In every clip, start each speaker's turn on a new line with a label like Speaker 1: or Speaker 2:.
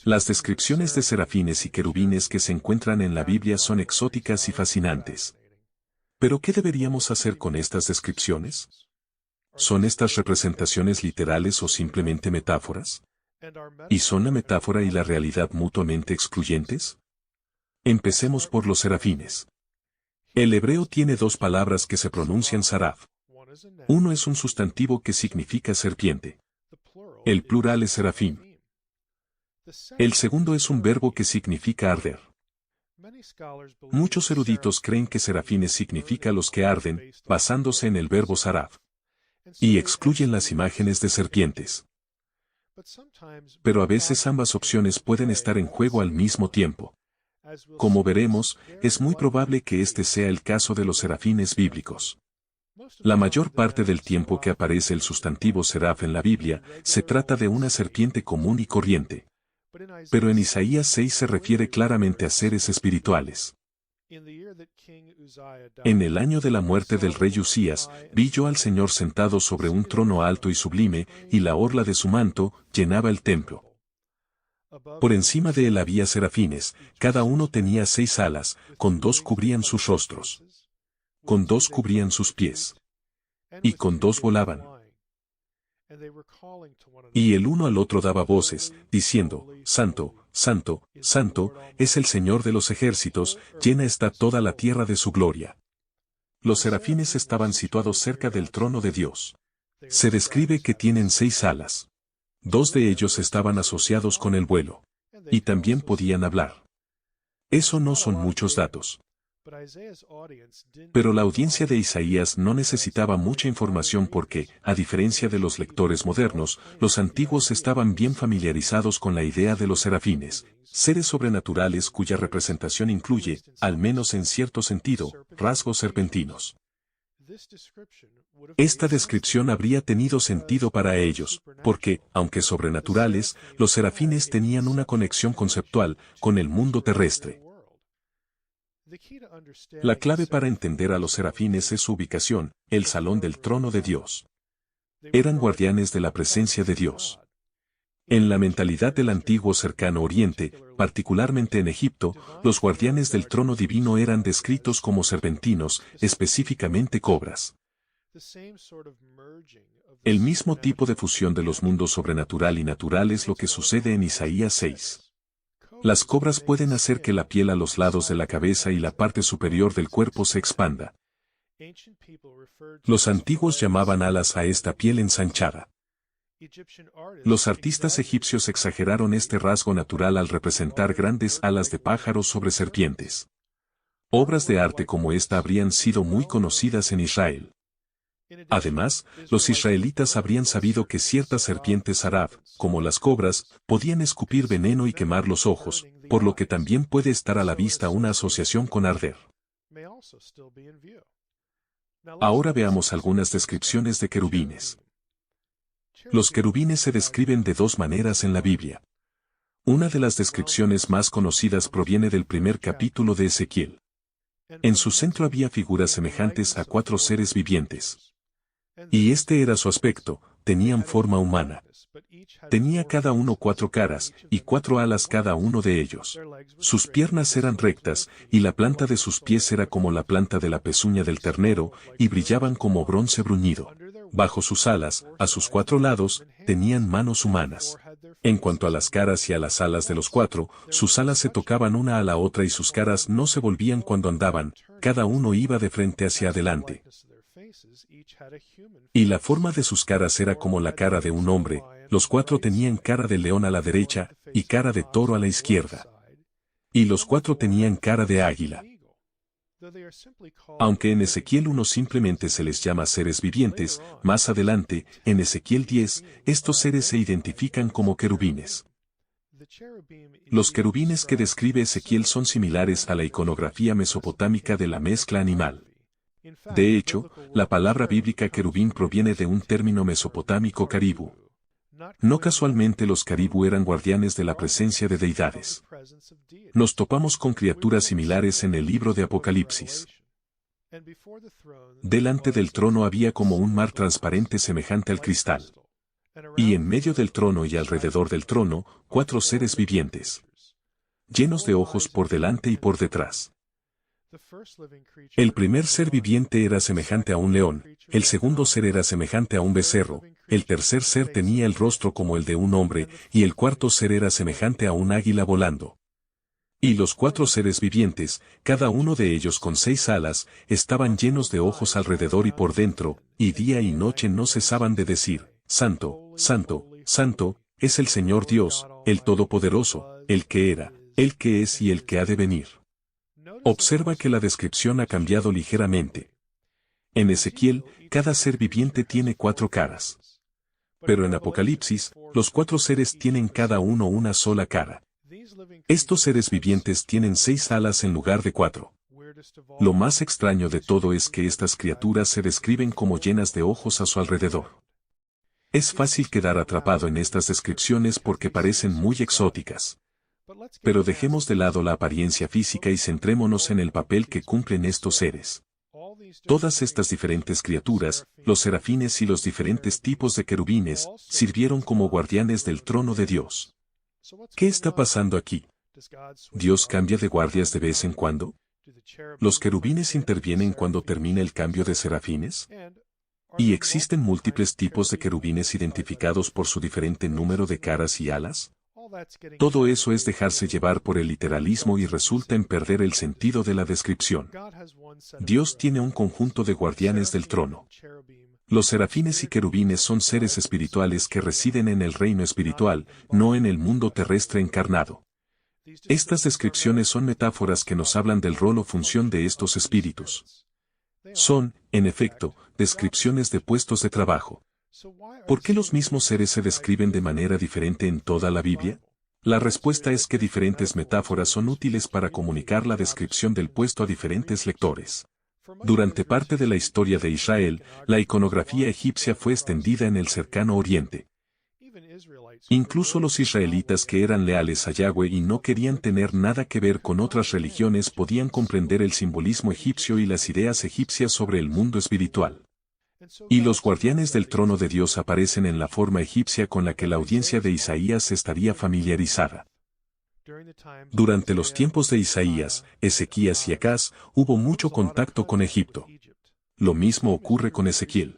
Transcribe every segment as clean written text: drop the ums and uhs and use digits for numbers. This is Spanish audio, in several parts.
Speaker 1: Las descripciones de serafines y querubines que se encuentran en la Biblia son exóticas y fascinantes. ¿Pero qué deberíamos hacer con estas descripciones? ¿Son estas representaciones literales o simplemente metáforas? ¿Y son la metáfora y la realidad mutuamente excluyentes? Empecemos por los serafines. El hebreo tiene dos palabras que se pronuncian saraf. Uno es un sustantivo que significa serpiente. El plural es serafín. El segundo es un verbo que significa arder. Muchos eruditos creen que serafines significa los que arden, basándose en el verbo saraf, y excluyen las imágenes de serpientes. Pero a veces ambas opciones pueden estar en juego al mismo tiempo. Como veremos, es muy probable que este sea el caso de los serafines bíblicos. La mayor parte del tiempo que aparece el sustantivo seraf en la Biblia, se trata de una serpiente común y corriente. Pero en Isaías 6 se refiere claramente a seres espirituales. En el año de la muerte del rey Usías, vi yo al Señor sentado sobre un trono alto y sublime, y la orla de su manto llenaba el templo. Por encima de él había serafines, cada uno tenía 6 alas, con 2 cubrían sus rostros, con 2 cubrían sus pies, y con 2 volaban. Y el uno al otro daba voces, diciendo, Santo, Santo, Santo, es el Señor de los ejércitos, llena está toda la tierra de su gloria. Los serafines estaban situados cerca del trono de Dios. Se describe que tienen 6 alas. 2 de ellos estaban asociados con el vuelo. Y también podían hablar. Eso no son muchos datos. Pero la audiencia de Isaías no necesitaba mucha información porque, a diferencia de los lectores modernos, los antiguos estaban bien familiarizados con la idea de los serafines, seres sobrenaturales cuya representación incluye, al menos en cierto sentido, rasgos serpentinos. Esta descripción habría tenido sentido para ellos, porque, aunque sobrenaturales, los serafines tenían una conexión conceptual con el mundo terrestre. La clave para entender a los serafines es su ubicación, el salón del trono de Dios. Eran guardianes de la presencia de Dios. En la mentalidad del antiguo cercano Oriente, particularmente en Egipto, los guardianes del trono divino eran descritos como serpentinos, específicamente cobras. El mismo tipo de fusión de los mundos sobrenatural y natural es lo que sucede en Isaías 6. Las cobras pueden hacer que la piel a los lados de la cabeza y la parte superior del cuerpo se expanda. Los antiguos llamaban alas a esta piel ensanchada. Los artistas egipcios exageraron este rasgo natural al representar grandes alas de pájaros sobre serpientes. Obras de arte como esta habrían sido muy conocidas en Israel. Además, los israelitas habrían sabido que ciertas serpientes saraf, como las cobras, podían escupir veneno y quemar los ojos, por lo que también puede estar a la vista una asociación con arder. Ahora veamos algunas descripciones de querubines. Los querubines se describen de 2 maneras en la Biblia. Una de las descripciones más conocidas proviene del primer capítulo de Ezequiel. En su centro había figuras semejantes a 4 seres vivientes. Y este era su aspecto, tenían forma humana. Tenía cada uno 4 caras, y 4 alas cada uno de ellos. Sus piernas eran rectas, y la planta de sus pies era como la planta de la pezuña del ternero, y brillaban como bronce bruñido. Bajo sus alas, a sus 4 lados, tenían manos humanas. En cuanto a las caras y a las alas de los 4, sus alas se tocaban una a la otra y sus caras no se volvían cuando andaban, cada uno iba de frente hacia adelante. Y la forma de sus caras era como la cara de un hombre, los 4 tenían cara de león a la derecha, y cara de toro a la izquierda. Y los 4 tenían cara de águila. Aunque en Ezequiel 1 simplemente se les llama seres vivientes, más adelante, en Ezequiel 10, estos seres se identifican como querubines. Los querubines que describe Ezequiel son similares a la iconografía mesopotámica de la mezcla animal. De hecho, la palabra bíblica querubín proviene de un término mesopotámico caribú. No casualmente los caribú eran guardianes de la presencia de deidades. Nos topamos con criaturas similares en el libro de Apocalipsis. Delante del trono había como un mar transparente semejante al cristal. Y en medio del trono y alrededor del trono, 4 seres vivientes, llenos de ojos por delante y por detrás. El primer ser viviente era semejante a un león, el segundo ser era semejante a un becerro, el tercer ser tenía el rostro como el de un hombre, y el cuarto ser era semejante a un águila volando. Y los 4 seres vivientes, cada uno de ellos con 6 alas, estaban llenos de ojos alrededor y por dentro, y día y noche no cesaban de decir: Santo, Santo, Santo, es el Señor Dios, el Todopoderoso, el que era, el que es y el que ha de venir. Observa que la descripción ha cambiado ligeramente. En Ezequiel, cada ser viviente tiene 4 caras. Pero en Apocalipsis, los 4 seres tienen cada uno una sola cara. Estos seres vivientes tienen 6 alas en lugar de 4. Lo más extraño de todo es que estas criaturas se describen como llenas de ojos a su alrededor. Es fácil quedar atrapado en estas descripciones porque parecen muy exóticas. Pero dejemos de lado la apariencia física y centrémonos en el papel que cumplen estos seres. Todas estas diferentes criaturas, los serafines y los diferentes tipos de querubines, sirvieron como guardianes del trono de Dios. ¿Qué está pasando aquí? ¿Dios cambia de guardias de vez en cuando? ¿Los querubines intervienen cuando termina el cambio de serafines? ¿Y existen múltiples tipos de querubines identificados por su diferente número de caras y alas? Todo eso es dejarse llevar por el literalismo y resulta en perder el sentido de la descripción. Dios tiene un conjunto de guardianes del trono. Los serafines y querubines son seres espirituales que residen en el reino espiritual, no en el mundo terrestre encarnado. Estas descripciones son metáforas que nos hablan del rol o función de estos espíritus. Son, en efecto, descripciones de puestos de trabajo. ¿Por qué los mismos seres se describen de manera diferente en toda la Biblia? La respuesta es que diferentes metáforas son útiles para comunicar la descripción del puesto a diferentes lectores. Durante parte de la historia de Israel, la iconografía egipcia fue extendida en el cercano Oriente. Incluso los israelitas que eran leales a Yahweh y no querían tener nada que ver con otras religiones podían comprender el simbolismo egipcio y las ideas egipcias sobre el mundo espiritual. Y los guardianes del trono de Dios aparecen en la forma egipcia con la que la audiencia de Isaías estaría familiarizada. Durante los tiempos de Isaías, Ezequías y Acaz, hubo mucho contacto con Egipto. Lo mismo ocurre con Ezequiel.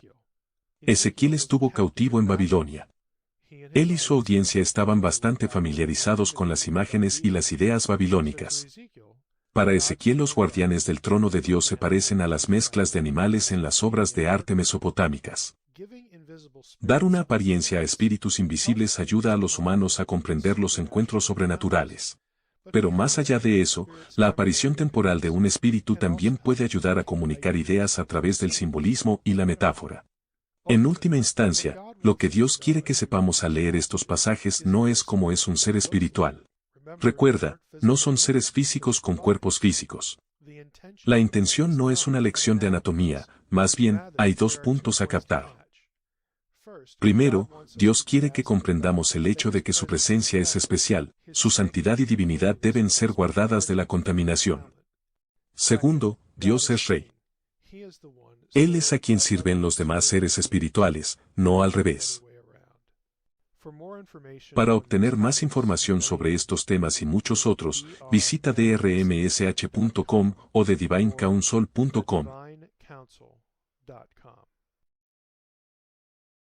Speaker 1: Ezequiel estuvo cautivo en Babilonia. Él y su audiencia estaban bastante familiarizados con las imágenes y las ideas babilónicas. Para Ezequiel los guardianes del trono de Dios se parecen a las mezclas de animales en las obras de arte mesopotámicas. Dar una apariencia a espíritus invisibles ayuda a los humanos a comprender los encuentros sobrenaturales. Pero más allá de eso, la aparición temporal de un espíritu también puede ayudar a comunicar ideas a través del simbolismo y la metáfora. En última instancia, lo que Dios quiere que sepamos al leer estos pasajes no es cómo es un ser espiritual. Recuerda, no son seres físicos con cuerpos físicos. La intención no es una lección de anatomía, más bien, hay 2 puntos a captar. Primero, Dios quiere que comprendamos el hecho de que su presencia es especial, su santidad y divinidad deben ser guardadas de la contaminación. Segundo, Dios es Rey. Él es a quien sirven los demás seres espirituales, no al revés. Para obtener más información sobre estos temas y muchos otros, visita drmsh.com o thedivine.counsel.com.